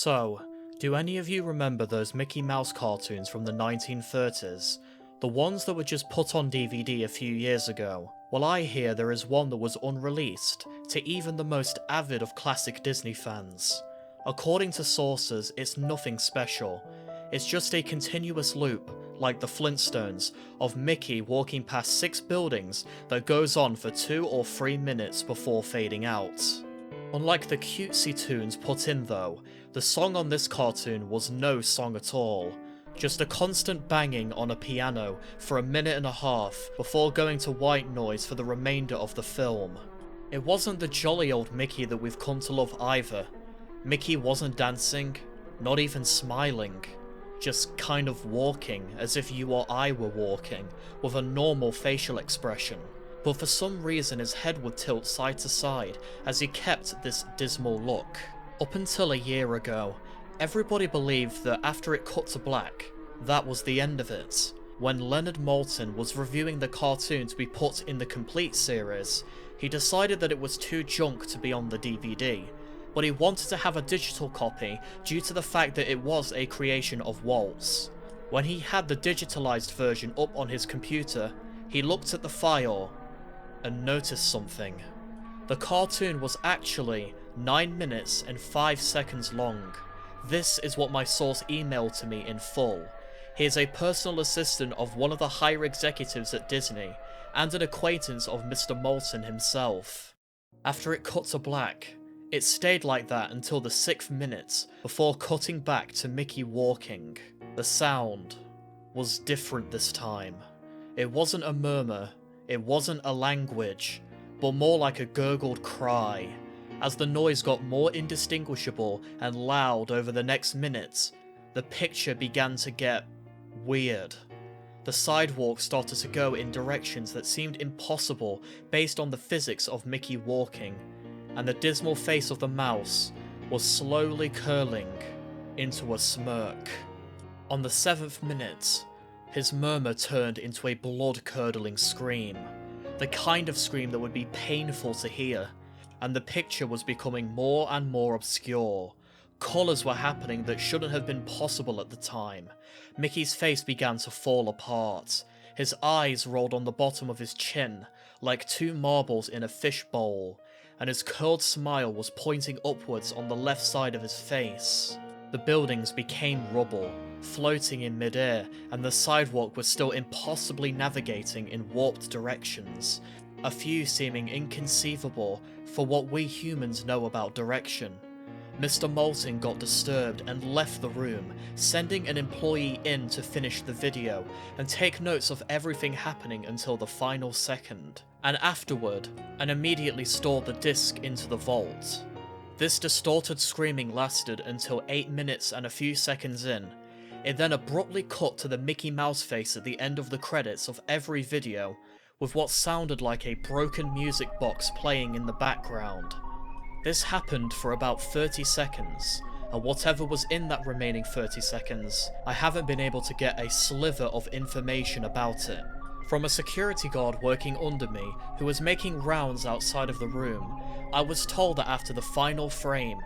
So, do any of you remember those Mickey Mouse cartoons from the 1930s? The ones that were just put on DVD a few years ago? Well, I hear there is one that was unreleased to even the most avid of classic Disney fans. According to sources, it's nothing special. It's just a continuous loop, like the Flintstones, of Mickey walking past 6 buildings that goes on for 2 or 3 minutes before fading out. Unlike the cutesy tunes put in though, the song on this cartoon was no song at all. Just a constant banging on a piano for 1.5 minutes before going to white noise for the remainder of the film. It wasn't the jolly old Mickey that we've come to love either. Mickey wasn't dancing, not even smiling. Just kind of walking as if you or I were walking, with a normal facial expression. But for some reason his head would tilt side to side as he kept this dismal look. Up until a year ago, everybody believed that after it cut to black, that was the end of it. When Leonard Maltin was reviewing the cartoon to be put in the complete series, he decided that it was too junk to be on the DVD, but he wanted to have a digital copy due to the fact that it was a creation of Walt's. When he had the digitalized version up on his computer, he looked at the file and noticed something. The cartoon was actually 9 minutes and 5 seconds long. This is what my source emailed to me in full. He is a personal assistant of one of the higher executives at Disney, and an acquaintance of Mr. Maltin himself. After it cut to black, it stayed like that until the 6th minute, before cutting back to Mickey walking. The sound was different this time. It wasn't a murmur, it wasn't a language, but more like a gurgled cry. As the noise got more indistinguishable and loud over the next minute, the picture began to get weird. The sidewalk started to go in directions that seemed impossible based on the physics of Mickey walking, and the dismal face of the mouse was slowly curling into a smirk. On the 7th minute, his murmur turned into a blood-curdling scream, the kind of scream that would be painful to hear, and the picture was becoming more and more obscure. Colours were happening that shouldn't have been possible at the time. Mickey's face began to fall apart. His eyes rolled on the bottom of his chin, like 2 marbles in a fishbowl, and his curled smile was pointing upwards on the left side of his face. The buildings became rubble, floating in midair, and the sidewalk was still impossibly navigating in warped directions, a few seeming inconceivable for what we humans know about direction. Mr. Maltin got disturbed and left the room, sending an employee in to finish the video and take notes of everything happening until the final second, and afterward, and immediately stored the disc into the vault. This distorted screaming lasted until 8 minutes and a few seconds in. It then abruptly cut to the Mickey Mouse face at the end of the credits of every video, with what sounded like a broken music box playing in the background. This happened for about 30 seconds, and whatever was in that remaining 30 seconds, I haven't been able to get a sliver of information about it. From a security guard working under me, who was making rounds outside of the room, I was told that after the final frame,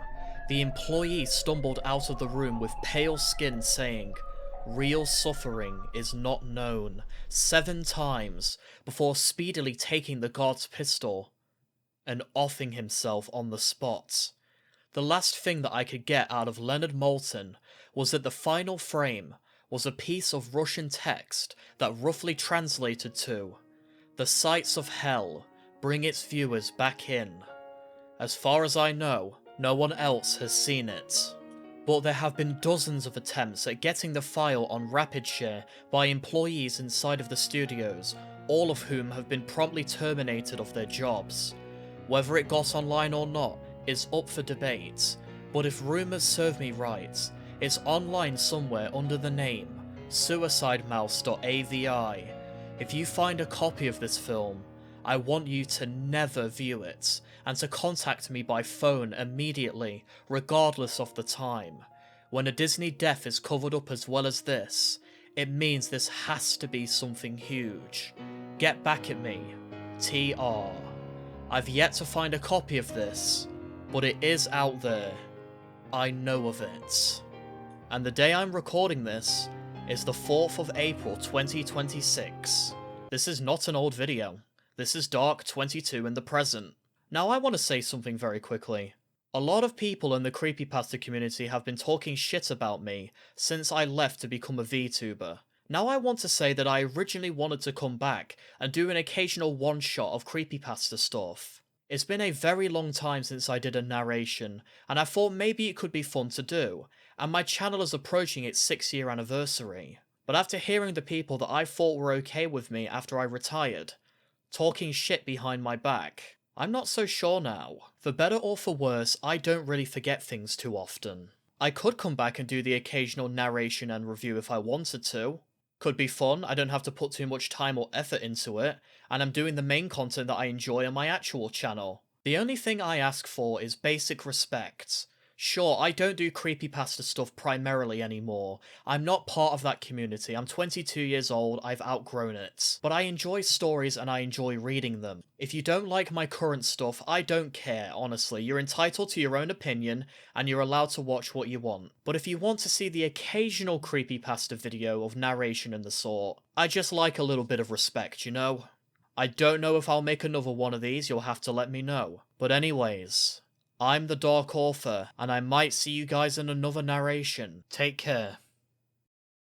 the employee stumbled out of the room with pale skin saying, "Real suffering is not known," 7 times, before speedily taking the guard's pistol and offing himself on the spot. The last thing that I could get out of Leonard Maltin was that the final frame was a piece of Russian text that roughly translated to, "The sights of hell bring its viewers back in." As far as I know, no one else has seen it. But there have been dozens of attempts at getting the file on Rapid Share by employees inside of the studios, all of whom have been promptly terminated of their jobs. Whether it got online or not is up for debate, but if rumours serve me right, it's online somewhere under the name suicidemouse.avi. If you find a copy of this film, I want you to never view it, and to contact me by phone immediately, regardless of the time. When a Disney death is covered up as well as this, it means this has to be something huge. Get back at me. TR. I've yet to find a copy of this, but it is out there. I know of it. And the day I'm recording this is the 4th of April 2026. This is not an old video. This is Dark 22 in the present. Now I want to say something very quickly. A lot of people in the creepypasta community have been talking shit about me since I left to become a VTuber. Now I want to say that I originally wanted to come back and do an occasional one-shot of creepypasta stuff. It's been a very long time since I did a narration, and I thought maybe it could be fun to do, and my channel is approaching its 6-year anniversary. But after hearing the people that I thought were okay with me after I retired, talking shit behind my back, I'm not so sure now. For better or for worse, I don't really forget things too often. I could come back and do the occasional narration and review if I wanted to. Could be fun, I don't have to put too much time or effort into it, and I'm doing the main content that I enjoy on my actual channel. The only thing I ask for is basic respect. Sure, I don't do creepypasta stuff primarily anymore. I'm not part of that community. I'm 22 years old, I've outgrown it. But I enjoy stories and I enjoy reading them. If you don't like my current stuff, I don't care, honestly. You're entitled to your own opinion, and you're allowed to watch what you want. But if you want to see the occasional creepypasta video of narration and the sort, I just like a little bit of respect, you know? I don't know if I'll make another one of these, you'll have to let me know. But anyways, I'm the Dark Author, and I might see you guys in another narration. Take care.